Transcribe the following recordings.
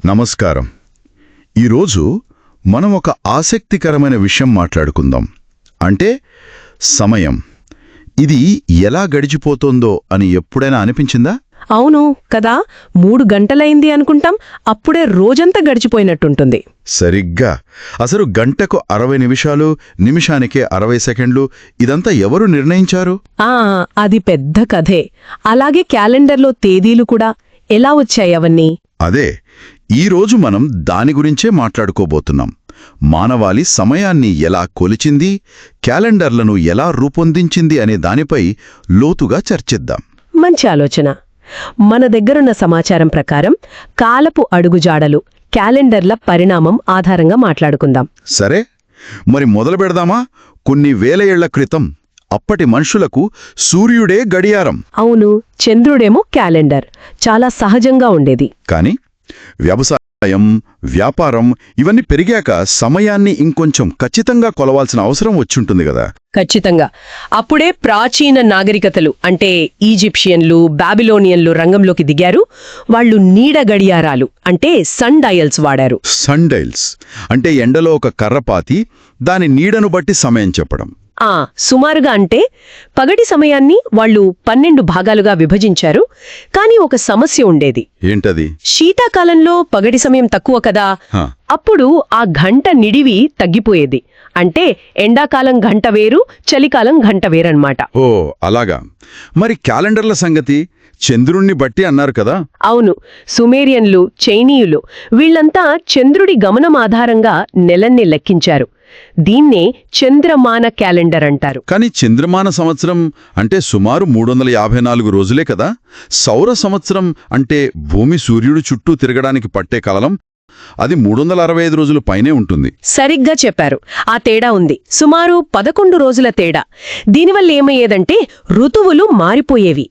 నమస్కారం. ఈరోజు మనం ఒక ఆసక్తికరమైన విషయం మాట్లాడుకుందాం. అంటే సమయం. ఇది ఎలా గడిచిపోతోందో అని ఎప్పుడైనా అనిపించిందా? అవును కదా, 3 గంటలైంది అనుకుంటాం, అప్పుడే రోజంతా గడిచిపోయినట్టుంటుంది. సరిగ్గా. అసలు గంటకు 60 నిమిషాలు, నిమిషానికే 60 సెకండ్లు, ఇదంతా ఎవరు నిర్ణయించారు? అది పెద్ద కథే. అలాగే క్యాలెండర్లో తేదీలు కూడా ఎలా వచ్చాయి అవన్నీ? అదే ఈరోజు మనం దాని గురించే మాట్లాడుకోబోతున్నాం. మానవాళి సమయాన్ని ఎలా కొలిచింది, క్యాలెండర్లను ఎలా రూపొందించింది అనే దానిపై లోతుగా చర్చిద్దాం. మంచి ఆలోచన. మన దగ్గరున్న సమాచారం ప్రకారం కాలపు అడుగుజాడలు, క్యాలెండర్ల పరిణామం ఆధారంగా మాట్లాడుకుందాం. సరే, మరి మొదలు పెడదామా? కొన్ని వేల ఏళ్ల క్రితం అప్పటి మనుషులకు సూర్యుడే గడియారం. అవును, చంద్రుడేమో క్యాలెండర్. చాలా సహజంగా ఉండేది. కాని వ్యవసాయం, వ్యాపారం ఇవన్నీ పెరిగాక సమయాన్ని ఇంకొంచెం ఖచ్చితంగా కొలవాల్సిన అవసరం వచ్చుంటుంది కదా. ఖచ్చితంగా. అప్పుడే ప్రాచీన నాగరికతలు అంటే ఈజిప్షియన్లు, బాబిలోనియన్లు రంగంలోకి దిగారు. వాళ్ళు నీడ గడియారాలు అంటే సన్ డయల్స్ వాడారు. సన్ డైల్స్ అంటే ఎండలో ఒక కర్రపాతి దాని నీడను బట్టి సమయం చెప్పడం. సుమారుగా అంటే పగటి సమయాన్ని వాళ్ళు 12 భాగాలుగా విభజించారు. కానీ ఒక సమస్య ఉండేది. ఏంటది? శీతాకాలంలో పగటి సమయం తక్కువ కదా. అప్పుడు ఆ గంట నిడివి తగ్గిపోయేది. అంటే ఎండాకాలం గంట వేరు, చలికాలం గంట వేరన్నమాట. ఓ అలాగా. మరి క్యాలెండర్ల సంగతి? చంద్రుణ్ణి బట్టి అన్నారు కదా. అవును, సుమేరియన్లు, చైనీయులు వీళ్లంతా చంద్రుడి గమనం ఆధారంగా నెలల్ని లెక్కించారు. దీన్నే చంద్రమాన క్యాలెండర్ అంటారు. కానీ చంద్రమాన సంవత్సరం అంటే సుమారు 354 రోజులే కదా. సౌర సంవత్సరం అంటే భూమి సూర్యుడు చుట్టూ తిరగడానికి పట్టే కాలం, అది 365 రోజుల పైనే ఉంటుంది. సరిగ్గా చెప్పారు. ఆ తేడా ఉంది, సుమారు 11 రోజుల తేడా. దీనివల్ల ఏమయ్యేదంటే ఋతువులు మారిపోయేవి.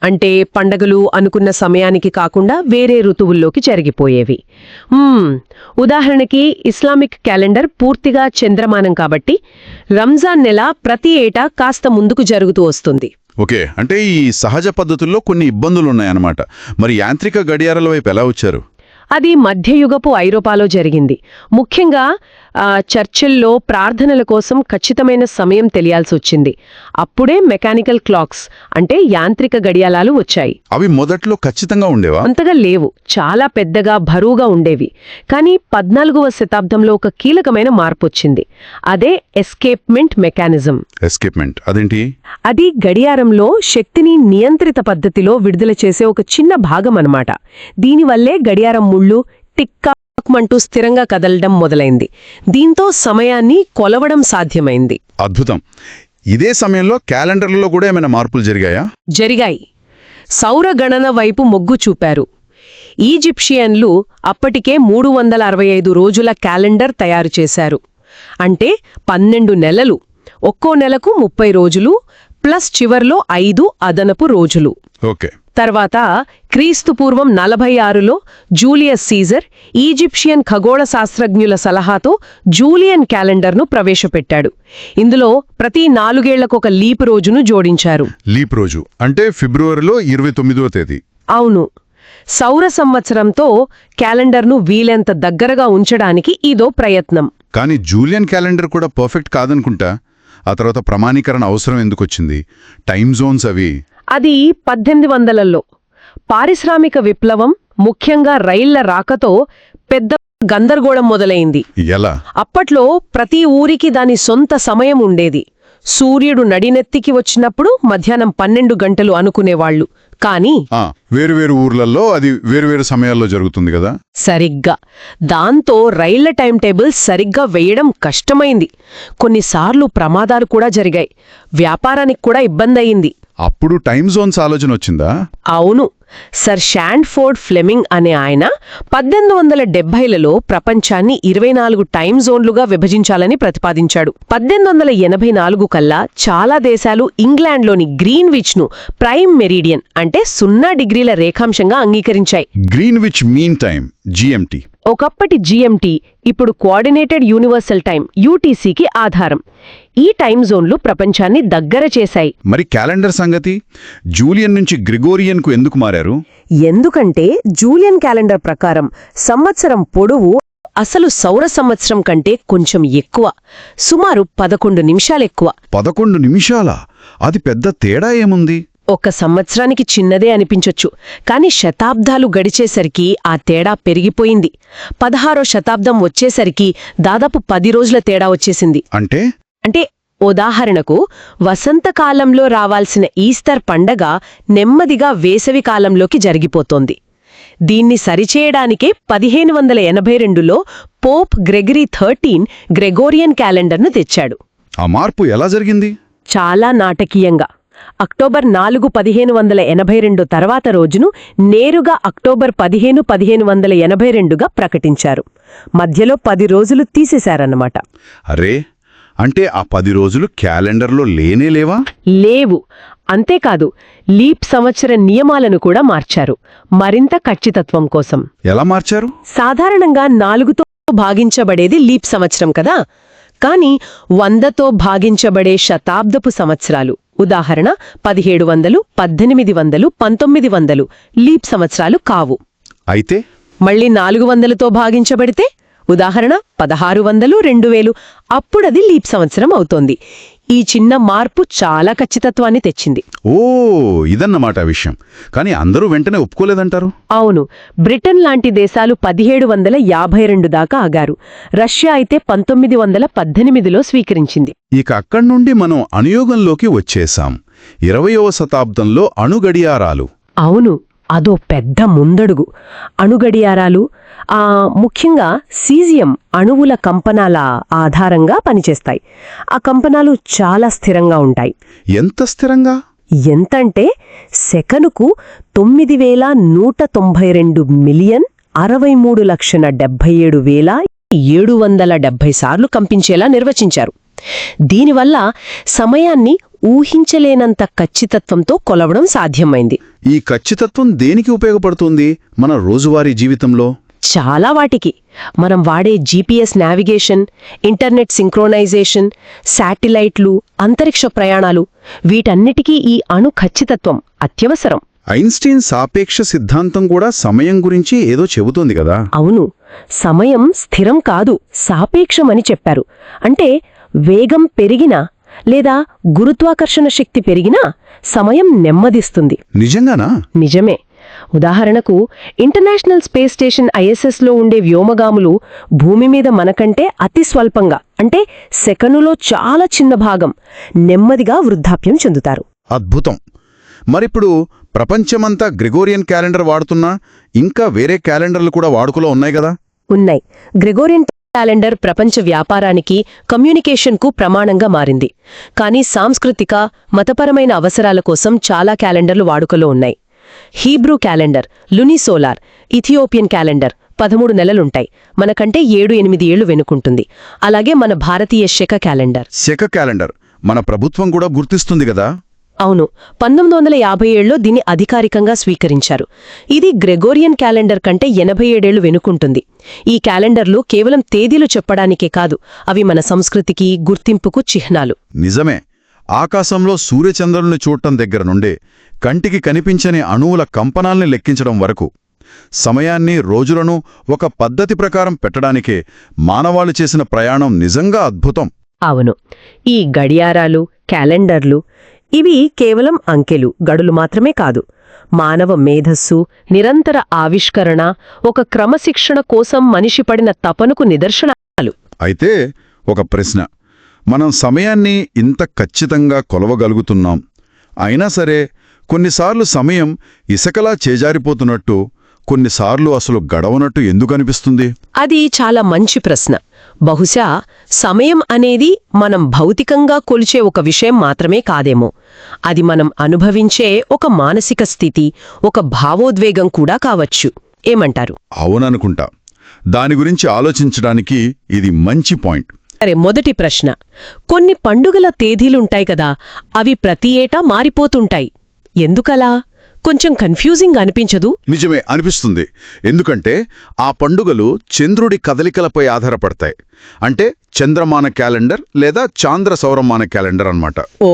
అంటే పండగలు అనుకున్న సమయానికి కాకుండా వేరే ఋతువుల్లోకి జరిగిపోయేవి. ఉదాహరణకి ఇస్లామిక్ క్యాలెండర్ పూర్తిగా చంద్రమానం కాబట్టి రంజాన్ నెల ప్రతి ఏటా కాస్త ముందుకు జరుగుతూ వస్తుంది. ఓకే, అంటే ఈ సహజ పద్ధతుల్లో కొన్ని ఇబ్బందులున్నాయన్నమాట. మరి యాంత్రిక గడియారాల వైపు ఎలా వచ్చారు? అది మధ్యయుగపు ఐరోపాలో జరిగింది. ముఖ్యంగా చర్చిల్లో ప్రార్థనల కోసం ఖచ్చితమైన సమయం తెలియాల్సి వచ్చింది. అప్పుడే మెకానికల్ క్లాక్స్ అంటే యాంత్రిక గడియారాలు వచ్చాయి. అవి మొదట్లో ఖచ్చితంగా ఉండేవా? అంతగా లేవు, చాలా పెద్దగా బరువుగా ఉండేవి. కానీ 14వ శతాబ్దంలో ఒక కీలకమైన మార్పు వచ్చింది. అదే ఎస్కేప్మెంట్ మెకానిజం. ఎస్కేప్మెంట్ అదేంటి? అది గడియారంలో శక్తిని నియంత్రిత పద్ధతిలో విడుదల చేసే ఒక చిన్న భాగం అన్నమాట. దీనివల్లే గడియారం ముళ్ళు టిక్కాక్మంటూ స్థిరంగా కదలడం మొదలైంది. దీంతో సమయాన్ని కొలవడం సాధ్యమైంది. అద్భుతం. ఇదే సమయంలో క్యాలెండర్లలో కూడా ఏమైనా మార్పులు జరిగాయా? జరిగాయి. సౌర గణన వైపు మొగ్గు చూపారు. ఈజిప్షియన్లు అప్పటికే 365 రోజుల క్యాలెండర్ తయారు చేశారు. అంటే 12 నెలలు, ఒక్కో నెలకు 30 రోజులు ప్లస్ చివర్లో 5 అదనపు రోజులు. ఓకే. తర్వాత క్రీస్తుపూర్వం 46లో జూలియస్ సీజర్ ఈజిప్షియన్ ఖగోళ శాస్త్రజ్ఞుల సలహాతో జూలియన్ క్యాలెండర్ను ప్రవేశపెట్టాడు. ఇందులో ప్రతి 4 ఏళ్లకొక లీప్ రోజును జోడించారు. లీప్ రోజు అంటే ఫిబ్రవరిలో 29వ తేదీ. అవును. సౌర సంవత్సరంతో క్యాలెండర్ను వీలెంత దగ్గరగా ఉంచడానికి ఇదో ప్రయత్నం. కానీ జూలియన్ క్యాలెండర్ కూడా పర్ఫెక్ట్ కాదనుకుంటా. ఆ తర్వాత ప్రమాణీకరణ అవసరం ఎందుకొచ్చింది? టైమ్ జోన్స్ అవి. అది 1800ల్లో పారిశ్రామిక విప్లవం, ముఖ్యంగా రైళ్ల రాకతో పెద్ద గందరగోళం మొదలైంది. ఎలా? అప్పట్లో ప్రతి ఊరికి దాని సొంత సమయం ఉండేది. సూర్యుడు నడినెత్తికి వచ్చినప్పుడు మధ్యాహ్నం 12 గంటలు అనుకునేవాళ్లు. కానీ వేరువేరు ఊర్లలో అది వేరువేరు సమయాల్లో జరుగుతుంది కదా. సరిగ్గా. దాంతో రైళ్ల టైం టేబుల్ సరిగ్గా వేయడం కష్టమైంది. కొన్నిసార్లు ప్రమాదాలు కూడా జరిగాయి. వ్యాపారానికి కూడా ఇబ్బంది అయింది. అప్పుడు టైమ్ జోన్స్ ఆలోచన వచ్చిందా? అవును. సర్ షాండ్ఫోర్డ్ ఫ్లెమింగ్ అనే ఆయన 1870లలో ప్రపంచాన్ని 24 టైమ్ జోన్లుగా విభజించాలని ప్రతిపాదించాడు. 1884 కల్లా చాలా దేశాలు ఇంగ్లాండ్లోని గ్రీన్విచ్ను ప్రైమ్ మెరీడియన్ అంటే 0 డిగ్రీల రేఖాంశంగా అంగీకరించాయి. Greenwich mean time GMT. ఒకప్పటి జిఎంటి ఇప్పుడు కోఆర్డినేటెడ్ యూనివర్సల్ టైం యూటీసీకి ఆధారం. ఈ టైం జోన్లు ప్రపంచాన్ని దగ్గర చేశాయి. మరి క్యాలెండర్ సంగతి? జూలియన్ నుంచి గ్రిగోరియన్కు ఎందుకు మారారు? మారారు? ఎందుకంటే జూలియన్ క్యాలెండర్ ప్రకారం సంవత్సరం పొడవు అసలు సౌర సంవత్సరం కంటే కొంచెం ఎక్కువ, సుమారు 11 నిమిషాలెక్కువ. 11 నిమిషాలా? అది పెద్ద తేడా ఏముంది? ఒక సంవత్సరానికి చిన్నదే అనిపించొచ్చు, కాని శతాబ్దాలు గడిచేసరికి ఆ తేడా పెరిగిపోయింది. 16వ శతాబ్దం వచ్చేసరికి దాదాపు 10 రోజుల తేడా వచ్చేసింది. అంటే ఉదాహరణకు వసంతకాలంలో రావాల్సిన ఈస్టర్ పండగ నెమ్మదిగా వేసవి కాలంలోకి జరిగిపోతోంది. దీన్ని సరిచేయడానికే 1582లో పోప్ గ్రెగరీ 13 గ్రెగోరియన్ క్యాలెండర్ను తెచ్చాడు. ఆ మార్పు ఎలా జరిగింది? చాలా నాటకీయంగా. అక్టోబర్ 4, 1582 తర్వాత రోజును నేరుగా అక్టోబర్ 15, 1582గా ప్రకటించారు. మధ్యలో 10 రోజులు తీసేశారన్నమాట. అరే, అంటే ఆ 10 రోజులు క్యాలెండర్లో లేనేలేవా? లేవు. అంతేకాదు, లీప్ సంవత్సర నియమాలను కూడా మార్చారు, మరింత ఖచ్చితత్వం కోసం. ఎలా మార్చారు? సాధారణంగా 4తో భాగించబడేది లీప్ సంవత్సరం కదా, కాని 100తో భాగించబడే శతాబ్దపు సంవత్సరాలు, ఉదాహరణ 1700, 1800, 1900 లీప్ సంవత్సరాలు కావు. అయితే మళ్ళీ 400తో భాగించబడితే, ఉదాహరణ 1600, 2000, అప్పుడది లీప్ సంవత్సరం అవుతోంది. ఈ చిన్న మార్పు చాలా ఖచ్చితత్వాన్ని తెచ్చింది. ఓ, ఇదన్నమాట విషయం. కానీ అందరూ వెంటనే ఒప్పుకోలేదంటారు? అవును, బ్రిటన్ లాంటి దేశాలు 1752 దాకా ఆగారు. రష్యా అయితే 1918లో స్వీకరించింది. ఇక అక్కడి నుండి మనం అణుయోగంలోకి వచ్చేశాం. 20వ శతాబ్దంలో అణుగడియారాలు. అవును, అదో పెద్ద ముందడుగు. అణుగడియారాలు ముఖ్యంగా సీజియం అణువుల కంపనాల ఆధారంగా పనిచేస్తాయి. ఆ కంపనాలు చాలా స్థిరంగా ఉంటాయి. ఎంత స్థిరంగా? ఎంతంటే సెకనుకు 9192 మిలియన్ 63,77,770 సార్లు కంపించేలా నిర్వచించారు. దీనివల్ల సమయాన్ని ఊహించలేనంత ఖచ్చితత్వంతో కొలవడం సాధ్యమైంది. ఈ ఖచ్చితత్వం దేనికి ఉపయోగపడుతుంది మన రోజువారీ జీవితంలో? చాలా వాటికి. మనం వాడే జీపీఎస్ నావిగేషన్, ఇంటర్నెట్ సింక్రోనైజేషన్, శాటిలైట్లు, అంతరిక్ష ప్రయాణాలు, వీటన్నిటికీ ఈ అణు ఖచ్చితత్వం అత్యవసరం. ఐన్స్టీన్ సాపేక్ష సిద్ధాంతం కూడా సమయం గురించి ఏదో చెబుతోంది కదా? అవును, సమయం స్థిరం కాదు, సాపేక్షమని చెప్పారు. అంటే వేగం పెరిగినా లేదా గురుత్వాకర్షణ శక్తి పెరిగినా సమయం నెమ్మదిస్తుంది. నిజంగానా? నిజమే. ఉదాహరణకు ఇంటర్నేషనల్ స్పేస్ స్టేషన్ ISSలో ఉండే వ్యోమగాములు భూమి మీద మనకంటే అతి స్వల్పంగా, అంటే సెకనులో చాలా చిన్న భాగం నెమ్మదిగా వృద్ధాప్యం చెందుతారు. అద్భుతం. మరిప్పుడు ప్రపంచమంతా గ్రెగోరియన్ క్యాలెండర్ వాడుతున్నా ఇంకా వేరే క్యాలెండర్లు కూడా వాడుకలో ఉన్నాయి కదా? ఉన్నాయి. గ్రెగోరియన్ క్యాలెండర్ ప్రపంచ వ్యాపారానికి, కమ్యూనికేషన్కు ప్రమాణంగా మారింది. కానీ సాంస్కృతిక, మతపరమైన అవసరాల కోసం చాలా క్యాలెండర్లు వాడుకలో ఉన్నాయి. హీబ్రూ క్యాలెండర్, లునిసోలార్, ఇథియోపియన్ క్యాలెండర్ 13 నెలలుంటాయి, మనకంటే 7-8 ఏళ్లు వెనుకుంటుంది. అలాగే మన భారతీయ శక క్యాలెండర్ మన ప్రభుత్వం కూడా గుర్తిస్తుంది కదా? అవును, 1957లో దీన్ని అధికారికంగా స్వీకరించారు. ఇది గ్రెగోరియన్ క్యాలెండర్ కంటే 87 ఏళ్లు వెనుకుంటుంది. ఈ క్యాలెండర్లు కేవలం తేదీలు చెప్పడానికే కాదు, అవి మన సంస్కృతికి, గుర్తింపుకు చిహ్నాలు. నిజమే. ఆకాశంలో సూర్యచంద్రుల్ని చూడటం దగ్గర నుండే కంటికి కనిపించని అణువుల కంపనాల్ని లెక్కించడం వరకు, సమయాన్ని, రోజులను ఒక పద్ధతి ప్రకారం పెట్టడానికే మానవాళి చేసిన ప్రయాణం నిజంగా అద్భుతం. అవును, ఈ గడియారాలు, క్యాలెండర్లు ఇవి కేవలం అంకెలు, గడులు మాత్రమే కాదు. మానవ మేధస్సు, నిరంతర ఆవిష్కరణ, ఒక క్రమశిక్షణ కోసం మనిషి పడిన తపనకు నిదర్శనాలు. అయితే ఒక ప్రశ్న. మనం సమయాన్ని ఇంత ఖచ్చితంగా కొలవగలుగుతున్నాం, అయినా సరే కొన్నిసార్లు సమయం ఇసకలా చేజారిపోతున్నట్టు, కొన్నిసార్లు అసలు గడవనట్టు ఎందుకనిపిస్తుంది? అది చాలా మంచి ప్రశ్న. బహుశా సమయం అనేది మనం భౌతికంగా కొలిచే ఒక విషయం మాత్రమే కాదేమో. అది మనం అనుభవించే ఒక మానసిక స్థితి, ఒక భావోద్వేగం కూడా కావచ్చు. ఏమంటారు? అవుననుకుంటా. దాని గురించి ఆలోచించడానికి ఇది మంచి పాయింట్. సరే, మొదటి ప్రశ్న. కొన్ని పండుగల తేదీలుంటాయి కదా, అవి ప్రతి ఏటా మారిపోతుంటాయి. ఎందుకలా? కొంచెం కన్ఫ్యూజింగ్ అనిపించదు? నిజమే అనిపిస్తుంది. ఎందుకంటే ఆ పండుగలు చంద్రుడి కదలికలపై ఆధారపడతాయి. అంటే చంద్రమాన క్యాలెండర్ లేదా చాంద్ర సౌరమాన క్యాలెండర్ అన్నమాట. ఓ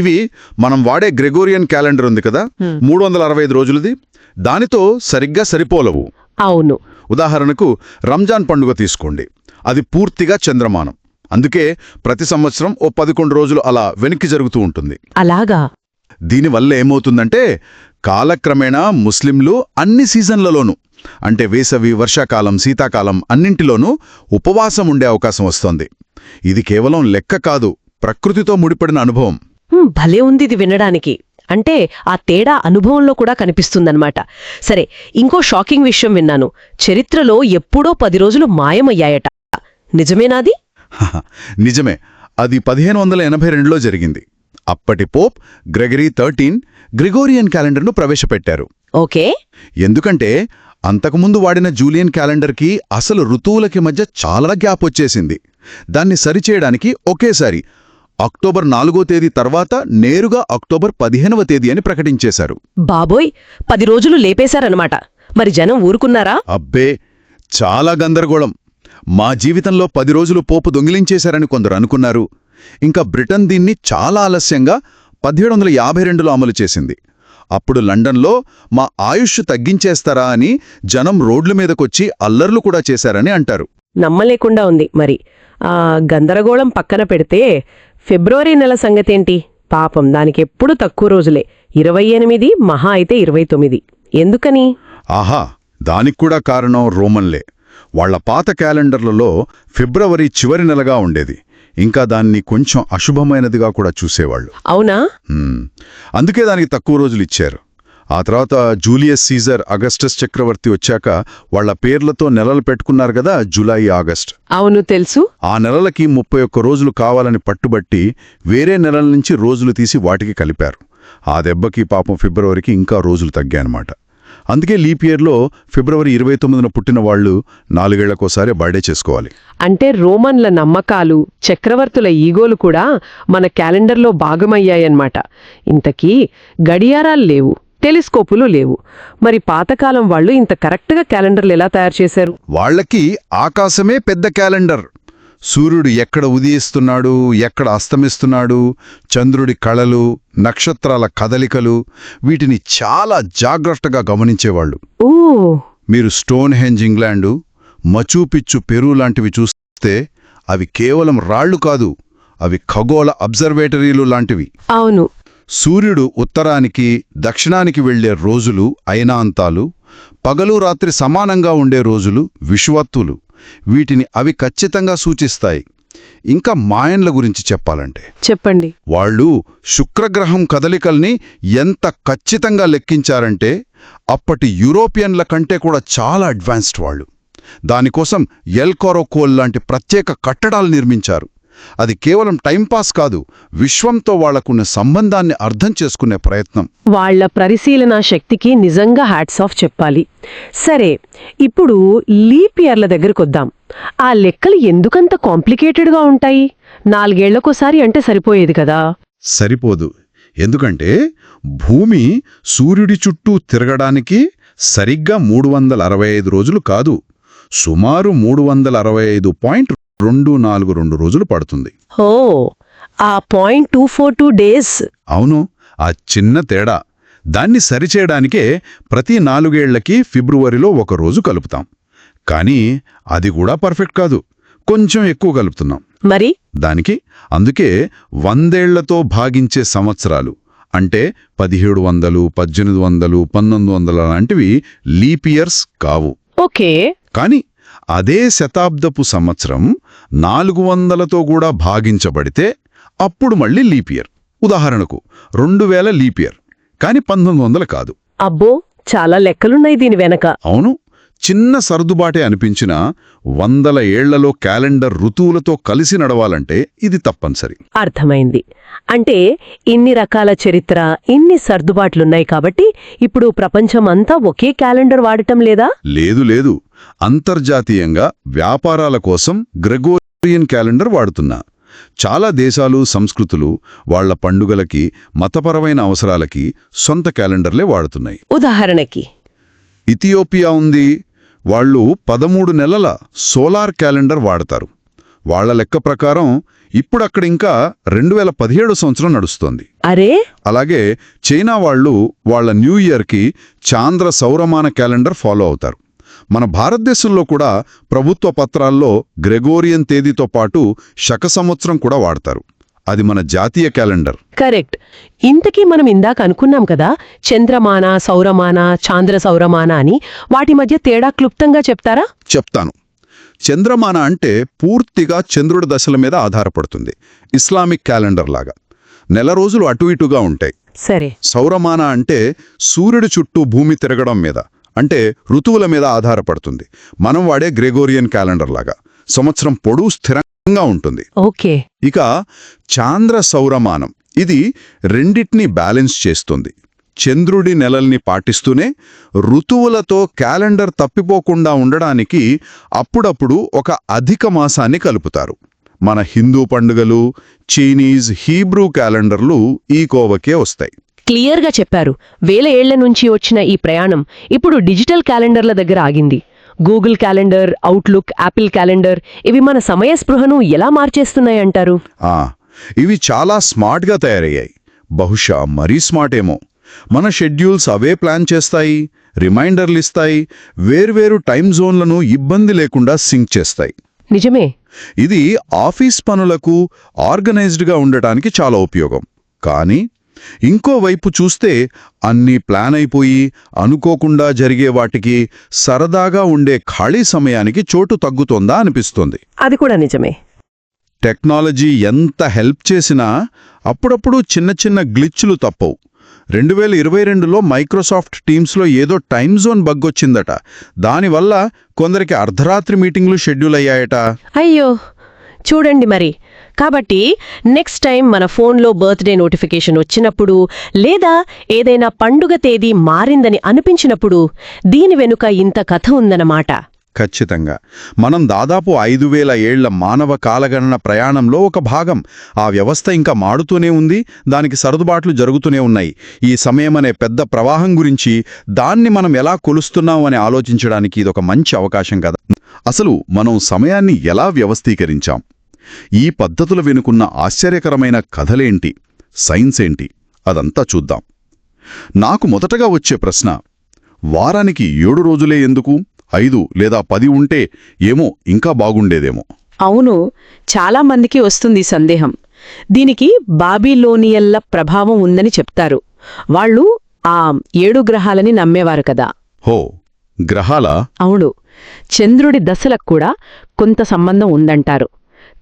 ఇవి మనం వాడే గ్రెగోరియన్ క్యాలెండర్ ఉంది కదా, 365 రోజులది, దానితో సరిగ్గా సరిపోలవు. అవును. ఉదాహరణకు రంజాన్ పండుగ తీసుకోండి, అది పూర్తిగా చంద్రమానం. అందుకే ప్రతి సంవత్సరం ఓ 11 రోజులు అలా వెనక్కి జరుగుతూ ఉంటుంది. అలాగా. దీనివల్ల ఏమవుతుందంటే కాలక్రమేణా ముస్లింలు అన్ని సీజన్లలోనూ, అంటే వేసవి, వర్షాకాలం, శీతాకాలం అన్నింటిలోనూ ఉపవాసం ఉండే అవకాశం వస్తోంది. ఇది కేవలం లెక్క కాదు, ప్రకృతితో ముడిపడిన అనుభవం. భలే ఉంది ఇది వినడానికి. అంటే ఆ తేడా అనుభవంలో కూడా కనిపిస్తుందన్నమాట. సరే, ఇంకో షాకింగ్ విషయం విన్నాను. చరిత్రలో ఎప్పుడో 10 రోజులు మాయమయ్యాయట. నిజమేనాది? నిజమే. అది 1582లో జరిగింది. అప్పటి పోప్ గ్రెగరీ 13 గ్రిగోరియన్ క్యాలెండర్ను ప్రవేశపెట్టారు. ఓకే. ఎందుకంటే అంతకుముందు వాడిన జూలియన్ క్యాలెండర్కి అసలు ఋతువులకి మధ్య చాలా గ్యాప్ వచ్చేసింది. దాన్ని సరిచేయడానికి ఒకేసారి అక్టోబర్ 4వ తేదీ తర్వాత నేరుగా అక్టోబర్ 15వ తేదీ అని ప్రకటించేశారు. బాబోయ్, 10 రోజులు లేపేశారనమాట. మరి జనం ఊరుకున్నారా? అబ్బే, చాలా గందరగోళం. మా జీవితంలో 10 రోజులు పోపు దొంగిలించేశారని కొందరు అనుకున్నారు. ఇంకా బ్రిటన్ దీన్ని చాలా ఆలస్యంగా 1752లో అమలు చేసింది. అప్పుడు లండన్లో మా ఆయుష్ తగ్గించేస్తారా అని జనం రోడ్ల మీదకొచ్చి అల్లర్లు కూడా చేశారని అంటారు. నమ్మలేకుండా ఉంది. మరి గందరగోళం పక్కన పెడితే ఫిబ్రవరి నెల సంగతేంటి? పాపం, దానికెప్పుడు తక్కువ రోజులే, 28, మహా అయితే 29. ఎందుకని? ఆహా, దానికి కూడా కారణం రోమన్లే. వాళ్ల పాత క్యాలెండర్లలో ఫిబ్రవరి చివరి నెలగా ఉండేది. ఇంకా దాన్ని కొంచెం అశుభమైనదిగా కూడా చూసేవాళ్లు. అవునా? అందుకే దానికి తక్కువ రోజులు ఇచ్చారు. ఆ తర్వాత జూలియస్ సీజర్, అగస్టస్ చక్రవర్తి వచ్చాక వాళ్ల పేర్లతో నెలలు పెట్టుకున్నారు కదా, జులై, ఆగస్ట్. అవును, తెలుసు. ఆ నెలలకి 31 రోజులు కావాలని పట్టుబట్టి వేరే నెలల నుంచి రోజులు తీసి వాటికి కలిపారు. ఆ దెబ్బకి పాపం ఫిబ్రవరికి ఇంకా రోజులు తగ్గాయన్నమాట. అందుకే లీప్ ఇయర్లో ఫిబ్రవరి 29న పుట్టిన వాళ్లు 4 ఏళ్లకోసారి బర్త్డే చేసుకోవాలి. అంటే రోమన్ల నమ్మకాలు, చక్రవర్తుల ఈగోలు కూడా మన క్యాలెండర్లో భాగమయ్యాయన్నమాట. ఇంతకీ గడియారాలు లేవు, టెలిస్కోపులు లేవు. మరి పాతకాలం వాళ్ళు ఇంత కరెక్ట్గా క్యాలెండర్లు ఎలా తయారు చేశారు? వాళ్లకి ఆకాశమే పెద్ద క్యాలెండర్. సూర్యుడు ఎక్కడ ఉదయిస్తున్నాడు, ఎక్కడ అస్తమిస్తున్నాడు, చంద్రుడి కళలు, నక్షత్రాల కదలికలు, వీటిని చాలా జాగ్రత్తగా గమనించేవాళ్లు. ఓ, మీరు స్టోన్ హెంజ్ ఇంగ్లాండు, మచూపిచ్చు పెరూ లాంటివి చూస్తే అవి కేవలం రాళ్లు కాదు, అవి ఖగోళ అబ్జర్వేటరీలు లాంటివి. అవును. సూర్యుడు ఉత్తరానికి, దక్షిణానికి వెళ్లే రోజులు అయనాంతాలు, పగలు రాత్రి సమానంగా ఉండే రోజులు విషువత్తులు. వీటిని అవి ఖచ్చితంగా సూచిస్తాయి. ఇంకా మాయన్ల గురించి చెప్పాలంటే, చెప్పండి. వాళ్ళు శుక్రగ్రహం కదలికల్ని ఎంత ఖచ్చితంగా లెక్కించారంటే అప్పటి యూరోపియన్ల కంటే కూడా చాలా అడ్వాన్స్డ్ వాళ్ళు. దానికోసం ఎల్ కోరోకోల్ లాంటి ప్రత్యేక కట్టడాలు నిర్మించారు. అది కేవలం టైంపాస్ కాదు, విశ్వంతో వాళ్లకున్న సంబంధాన్ని అర్థం చేసుకునే ప్రయత్నం. వాళ్ల పరిశీలన శక్తికి నిజంగా హ్యాట్స్ ఆఫ్ చెప్పాలి. సరే, ఇప్పుడు లీప్ ఇయర్ల దగ్గరకొద్దాం. ఆ లెక్కలు ఎందుకంత కాంప్లికేటెడ్గా ఉంటాయి? 4 ఏళ్లకోసారి అంటే సరిపోయేది కదా? సరిపోదు. ఎందుకంటే భూమి సూర్యుడి చుట్టూ తిరగడానికి సరిగ్గా 365 రోజులు కాదు, సుమారు 365.242 రోజులు పడుతుంది. ఓ, ఆ 0.242 డేస్. అవును, ఆ చిన్న తేడా. దాన్ని సరిచేయడానికే ప్రతి 4 ఏళ్లకి ఫిబ్రవరిలో ఒక రోజు కలుపుతాం. కానీ అది కూడా పర్ఫెక్ట్ కాదు, కొంచెం ఎక్కువ కలుపుతున్నాం. మరి అందుకే 100 ఏళ్లతో భాగించే సంవత్సరాలు, అంటే 1700, 1800, 1900 లాంటివి లీప్ ఇయర్స్ కావు. ఓకే. కాని అదే శతాబ్దపు సంవత్సరం 400తో కూడా భాగించబడితే అప్పుడు మళ్ళీ లీప్ ఇయర్. ఉదాహరణకు 2000 లీప్ ఇయర్, కాని 1900 కాదు. అబ్బో, చాలా లెక్కలున్నాయి దీని వెనక. అవును, చిన్న సర్దుబాటే అనిపించినా 100 ఏళ్లలో క్యాలెండర్ ఋతువులతో కలిసి నడవాలంటే ఇది తప్పనిసరి. అర్థమైంది. అంటే ఇన్ని రకాల చరిత్ర, ఇన్ని సర్దుబాట్లున్నాయి కాబట్టి ఇప్పుడు ప్రపంచమంతా ఒకే క్యాలెండర్ వాడటం లేదా? లేదు. అంతర్జాతీయంగా వ్యాపారాల కోసం గ్రెగోరియన్ క్యాలెండర్ వాడుతున్నా. చాలా దేశాలు, సంస్కృతులు వాళ్ల పండుగలకి, మతపరమైన అవసరాలకి సొంత క్యాలెండర్లే వాడుతున్నాయి. ఉదాహరణకి ఇథియోపియా ఉంది. వాళ్ళు 13 నెలల సోలార్ క్యాలెండర్ వాడతారు. వాళ్ళ లెక్క ప్రకారం ఇప్పుడక్కడ ఇంకా 2017 సంవత్సరం నడుస్తోంది. అరే అలాగే చైనా వాళ్ళు వాళ్ళ న్యూ ఇయర్కి చాంద్ర సౌరమాన క్యాలెండర్ ఫాలో అవుతారు. మన భారతదేశంలో కూడా ప్రభుత్వ పత్రాల్లో గ్రెగోరియన్ తేదీతో పాటు శక సంవత్సరం కూడా వాడతారు. అది మన జాతీయ క్యాలెండర్. కరెక్ట్. ఇంతకీ మనం ఇందాక అనుకున్నాం కదా, చంద్రమాన, సౌరమాన, చాంద్ర సౌరమాన అని. వాటి మధ్య తేడా క్లుప్తంగా చెప్తారా? చెప్తాను. చంద్రమాన అంటే పూర్తిగా చంద్రుడి దశల మీద ఆధారపడుతుంది. ఇస్లామిక్ క్యాలెండర్ లాగా నెల రోజులు అటు ఇటుగా ఉంటాయి. సరే. సౌరమాన అంటే సూర్యుడి చుట్టూ భూమి తిరగడం మీద, అంటే ఋతువుల మీద ఆధారపడుతుంది. మనం వాడే గ్రెగోరియన్ క్యాలెండర్ లాగా సంవత్సరం పొడవు స్థిరంగా ఉంటుంది. ఓకే. ఇక చాంద్ర సౌరమానం ఇది రెండిటినీ బ్యాలెన్స్ చేస్తుంది. చంద్రుడి నెలల్ని పాటిస్తూనే ఋతువులతో క్యాలెండర్ తప్పిపోకుండా ఉండడానికి అప్పుడప్పుడు ఒక అధిక మాసాన్ని కలుపుతారు. మన హిందూ పండుగలు, చైనీస్, హీబ్రూ క్యాలెండర్లు ఈ కోవకే వస్తాయి. క్లియర్గా చెప్పారు. వేల ఏళ్ల నుంచి వచ్చిన ఈ ప్రయాణం ఇప్పుడు డిజిటల్ క్యాలెండర్ల దగ్గర ఆగింది. Google calendar, outlook, Apple calendar ఇవి మన సమయ స్పృహను ఎలా మార్చేస్తున్నాయంటారు? ఇవి చాలా స్మార్ట్గా తయారయ్యాయి. బహుశా మరీ స్మార్ట్ ఏమో. మన షెడ్యూల్స్ అవే ప్లాన్ చేస్తాయి, రిమైండర్లు ఇస్తాయి, వేర్వేరు టైం జోన్లను ఇబ్బంది లేకుండా సింక్ చేస్తాయి. నిజమే. ఇది ఆఫీస్ పనులకు ఆర్గనైజ్డ్గా ఉండటానికి చాలా ఉపయోగం. కానీ ఇంకోవైపు చూస్తే అన్నీ ప్లాన్ అయిపోయి అనుకోకుండా జరిగే వాటికి సరదాగా ఉండే ఖాళీ సమయానికి చోటు తగ్గుతోందా అనిపిస్తోంది. అది కూడా నిజమే. టెక్నాలజీ ఎంత హెల్ప్ చేసినా అప్పుడప్పుడు చిన్న చిన్న గ్లిచ్లు తప్పవు. 2022లో మైక్రోసాఫ్ట్ టీమ్స్లో ఏదో టైమ్ జోన్ బగ్గొచ్చిందట. దానివల్ల కొందరికి అర్ధరాత్రి మీటింగ్లు షెడ్యూల్ అయ్యాయట. అయ్యో, చూడండి మరి. కాబట్టి నెక్స్ట్ టైం మన ఫోన్లో బర్త్డే నోటిఫికేషన్ వచ్చినప్పుడు, లేదా ఏదైనా పండుగ తేదీ మారిందని అనిపించినప్పుడు దీని వెనుక ఇంత కథ ఉందన్నమాట. ఖచ్చితంగా. మనం దాదాపు 5000 ఏళ్ల మానవ కాలగణన ప్రయాణంలో ఒక భాగం. ఆ వ్యవస్థ ఇంకా మాడుతూనే ఉంది, దానికి సర్దుబాట్లు జరుగుతూనే ఉన్నాయి. ఈ సమయం అనే పెద్ద ప్రవాహం గురించి, దాన్ని మనం ఎలా కొలుస్తున్నాం అని ఆలోచించడానికి ఇదొక మంచి అవకాశం కదా. అసలు మనం సమయాన్ని ఎలా వ్యవస్థీకరించాం? ఈ పద్ధతుల వెనుకున్న ఆశ్చర్యకరమైన కథలేంటి, సైన్స్ ఏంటి, అదంతా చూద్దాం. నాకు మొదటగా వచ్చే ప్రశ్న, వారానికి 7 రోజులే ఎందుకు? 5 లేదా 10 ఉంటే ఏమో ఇంకా బాగుండేదేమో. అవును, చాలా మందికి వస్తుంది సందేహం. దీనికి బాబిలోనియల్ల ప్రభావం ఉందని చెప్తారు. వాళ్ళు ఆ 7 గ్రహాలని నమ్మేవారు కదా. హో, గ్రహాలా? అవును, చంద్రుడి దశలకు కూడా కొంత సంబంధం ఉందంటారు.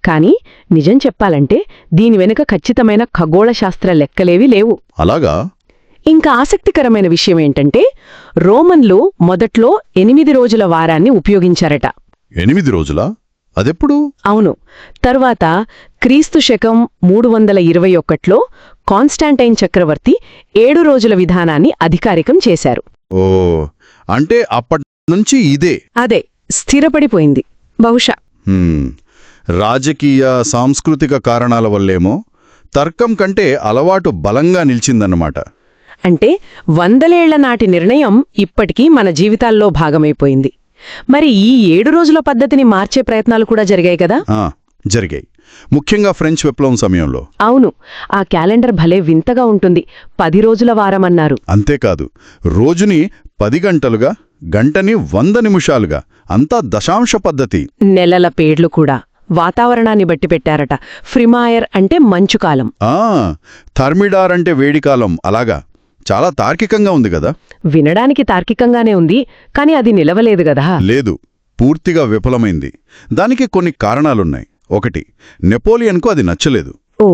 కానీ నిజం చెప్పాలంటే దీని వెనుక ఖచ్చితమైన ఖగోళశాస్త్ర లెక్కలేవీ లేవు. అలాగా? ఇంకా ఆసక్తికరమైన విషయమేంటంటే, రోమన్లు మొదట్లో 8 రోజుల వారాన్ని ఉపయోగించారట. 8 రోజులా? అదెప్పుడు? అవును, తరువాత క్రీస్తు శకం 321లో కాన్స్టాంటైన్ చక్రవర్తి 7 రోజుల విధానాన్ని అధికారికం చేశారు. ఓ, అంటే అప్పట్నుంచి ఇదే. అదే స్థిరపడిపోయింది బహుశా. రాజకీయ, సాంస్కృతిక కారణాల వల్లేమో తర్కం కంటే అలవాటు బలంగా నిలిచిందన్నమాట. అంటే 100 ఏళ్ల నాటి నిర్ణయం ఇప్పటికీ మన జీవితాల్లో భాగమైపోయింది. మరి ఈ 7 రోజుల పద్ధతిని మార్చే ప్రయత్నాలు కూడా జరిగాయి కదా. జరిగాయి, ముఖ్యంగా ఫ్రెంచ్ విప్లవం సమయంలో. అవును, ఆ క్యాలెండర్ భలే వింతగా ఉంటుంది. 10 రోజుల వారమన్నారు. అంతేకాదు, రోజుని 10 గంటలుగా, గంటని 100 నిమిషాలుగా, అంతా దశాంశ పద్ధతి. నెలల పేర్లు కూడా వాతావరణాన్ని బట్టి పెట్టారట. ఫ్రిమాయర్ అంటే మంచుకాలం, థర్మిడార్ అంటే వేడికాలం. అలాగా చాలా తార్కికంగా ఉంది కదా. వినడానికి తార్కికంగానే ఉంది, కానీ అది నిలవలేదు గదా. లేదు, పూర్తిగా విఫలమైంది. దానికి కొన్ని కారణాలున్నాయి. ఒకటి, నెపోలియన్కు అది నచ్చలేదు. ఓ.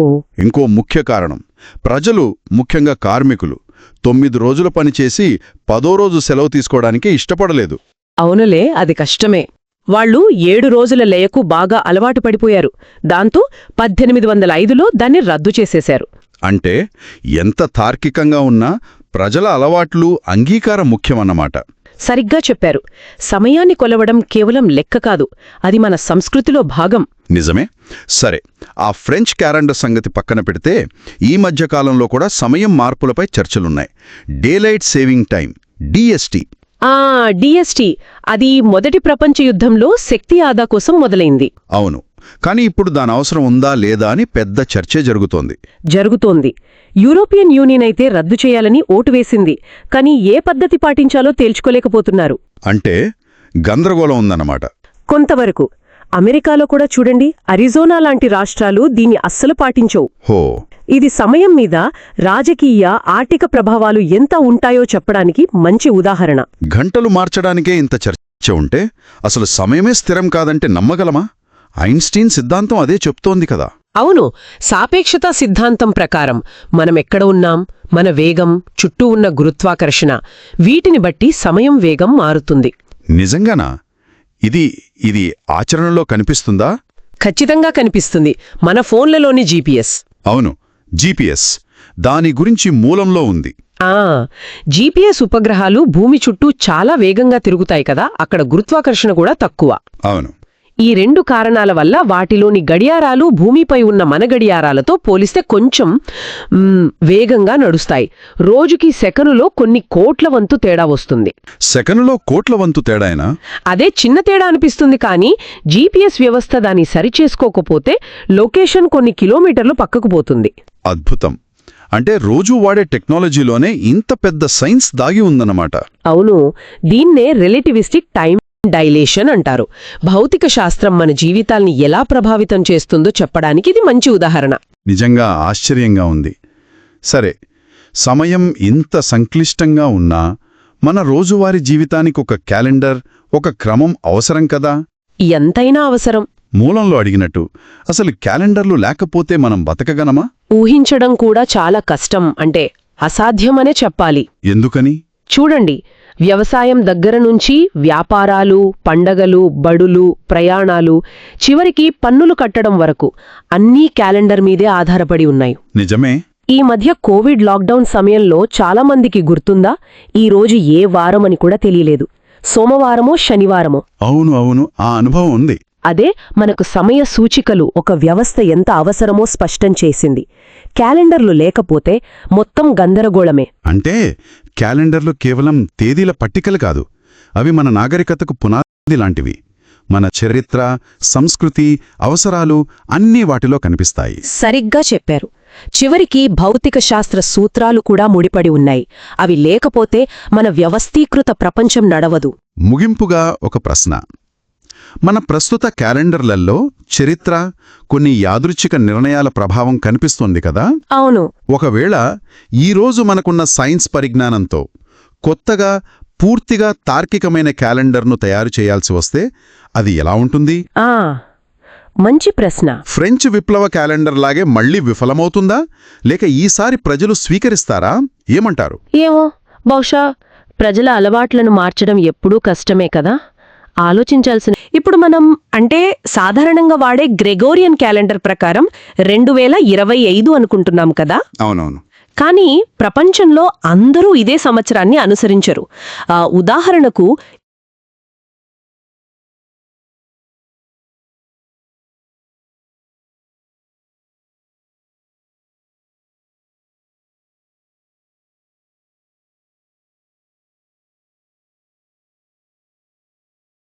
ఇంకో ముఖ్య కారణం, ప్రజలు, ముఖ్యంగా కార్మికులు 9 రోజుల పనిచేసి 10వ రోజు సెలవు తీసుకోవడానికి ఇష్టపడలేదు. అవునులే, అది కష్టమే. వాళ్ళు 7 రోజుల లయకు బాగా అలవాటు పడిపోయారు. దాంతో 1805లో దాన్ని రద్దు చేసేశారు. అంటే ఎంత తార్కికంగా ఉన్నా ప్రజల అలవాట్లు, అంగీకారం ముఖ్యమన్నమాట. సరిగ్గా చెప్పారు. సమయాన్ని కొలవడం కేవలం లెక్క కాదు, అది మన సంస్కృతిలో భాగం. నిజమే. సరే, ఆ ఫ్రెంచ్ క్యాలెండర్ సంగతి పక్కన పెడితే ఈ మధ్యకాలంలో కూడా సమయం మార్పులపై చర్చలున్నాయి. Daylight saving time, DST. DST, అది మొదటి ప్రపంచ యుద్ధంలో శక్తి ఆదా కోసం మొదలైంది. అవును, కానీ ఇప్పుడు దాని అవసరం ఉందా లేదా అని పెద్ద చర్చే జరుగుతోంది. జరుగుతోంది. యూరోపియన్ యూనియన్ అయితే రద్దు చేయాలని ఓటు వేసింది, కానీ ఏ పద్ధతి పాటించాలో తేల్చుకోలేకపోతున్నారు. అంటే గందరగోళం ఉందన్నమాట. కొంతవరకు. అమెరికాలో కూడా చూడండి, అరిజోనా లాంటి రాష్ట్రాలు దీన్ని అస్సలు పాటించవు. హో, ఇది సమయం మీద రాజకీయ, ఆర్థిక ప్రభావాలు ఎంత ఉంటాయో చెప్పడానికి మంచి ఉదాహరణ. గంటలు మార్చడానికే ఇంత చర్చ ఉంటే అసలు సమయమే స్థిరం కాదంటే నమ్మగలమా? ఐన్స్టీన్ సిద్ధాంతం అదే చెప్తోంది కదా. అవును, సాపేక్షతా సిద్ధాంతం ప్రకారం మనమెక్కడ ఉన్నాం, మన వేగం, చుట్టూ ఉన్న గురుత్వాకర్షణ, వీటిని బట్టి సమయం వేగం మారుతుంది. నిజంగానా? ఇది ఆచరణలో కనిపిస్తుందా? ఖచ్చితంగా కనిపిస్తుంది. మన ఫోన్లలోని జీపీఎస్. అవును, జీపీఎస్ దాని గురించి మూలంలో ఉంది. జీపీఎస్ ఉపగ్రహాలు భూమి చుట్టూ చాలా వేగంగా తిరుగుతాయి కదా, అక్కడ గురుత్వాకర్షణ కూడా తక్కువ. అవును. ఈ రెండు కారణాల వల్ల వాటిలోని గడియారాలు భూమిపై ఉన్న మన గడియారాలతో పోలిస్తే కొంచెం వేగంగా నడుస్తాయి. రోజుకి సెకనులో కొన్ని కోట్ల వంతు తేడా వస్తుంది. సెకనులో కోట్ల వంతు తేడాయినా? అదే చిన్న తేడా అనిపిస్తుంది, కానీ జీపీఎస్ వ్యవస్థ దాన్ని సరిచేసుకోకపోతే లొకేషన్ కొన్ని కిలోమీటర్లు పక్కకు పోతుంది. అద్భుతం. అంటే రోజూ వాడే టెక్నాలజీలోనే ఇంత పెద్ద సైన్స్ దాగి ఉందన్నమాట. అవును, దీన్నే రిలేటివిస్టిక్ టైం డైలేషన్ అంటారు. భౌతిక శాస్త్రం మన జీవితాల్ని ఎలా ప్రభావితం చేస్తుందో చెప్పడానికి ఇది మంచి ఉదాహరణ. నిజంగా ఆశ్చర్యంగా ఉంది. సరే, సమయం ఇంత సంక్లిష్టంగా ఉన్నా మన రోజువారీ జీవితానికి ఒక క్యాలెండర్, ఒక క్రమం అవసరం కదా? ఎంతైనా అవసరం. మూలంలో అడిగినట్టు అసలు క్యాలెండర్లు లేకపోతే మనం బతకగలమా? ఊహించడం కూడా చాలా కష్టం, అంటే అసాధ్యమనే చెప్పాలి. ఎందుకని? చూడండి, వ్యవసాయం దగ్గర నుంచి వ్యాపారాలు, పండగలు, బడులు, ప్రయాణాలు, చివరికి పన్నులు కట్టడం వరకు అన్నీ క్యాలెండర్ మీదే ఆధారపడి ఉన్నాయి. నిజమే. ఈ మధ్య కోవిడ్ లాక్డౌన్ సమయంలో చాలామందికి గుర్తుందా, ఈ రోజు ఏ వారమని కూడా తెలియలేదు. సోమవారమో శనివారమో. అవును, ఆ అనుభవం ఉంది. అదే మనకు సమయ సూచికలు, ఒక వ్యవస్థ ఎంత అవసరమో స్పష్టం చేసింది. క్యాలెండర్లు లేకపోతే మొత్తం గందరగోళమే. అంటే క్యాలెండర్లు కేవలం తేదీల పట్టికలు కాదు, అవి మన నాగరికతకు పునాది లాంటివి. మన చరిత్ర, సంస్కృతి, అవసరాలు అన్నీ వాటిలో కనిపిస్తాయి. సరిగ్గా చెప్పారు. చివరికి భౌతిక శాస్త్ర సూత్రాలు కూడా ముడిపడి ఉన్నాయి. అవి లేకపోతే మన వ్యవస్థీకృత ప్రపంచం నడవదు. ముగింపుగా ఒక ప్రశ్న. మన ప్రస్తుత క్యాలెండర్లలో చరిత్ర, కొన్ని యాదృచ్ఛిక నిర్ణయాల ప్రభావం కనిపిస్తోంది కదా? అవును. ఒకవేళ ఈరోజు మనకున్న సైన్స్ పరిజ్ఞానంతో కొత్తగా, పూర్తిగా తార్కికమైన క్యాలెండర్ను తయారు చేయాల్సి వస్తే అది ఎలా ఉంటుంది? మంచి ప్రశ్న. ఫ్రెంచ్ విప్లవ క్యాలెండర్ లాగే మళ్లీ విఫలమవుతుందా, లేక ఈసారి ప్రజలు స్వీకరిస్తారా? ఏమంటారు? ఏమో, బహుశా ప్రజల అలవాట్లను మార్చడం ఎప్పుడూ కష్టమే కదా, ఆలోచించాల్సిన. ఇప్పుడు మనం అంటే సాధారణంగా వాడే గ్రెగోరియన్ క్యాలెండర్ ప్రకారం 2025 అనుకుంటున్నాం కదా. అవునవును. కానీ ప్రపంచంలో అందరూ ఇదే సంవత్సరాన్ని అనుసరించరు. ఉదాహరణకు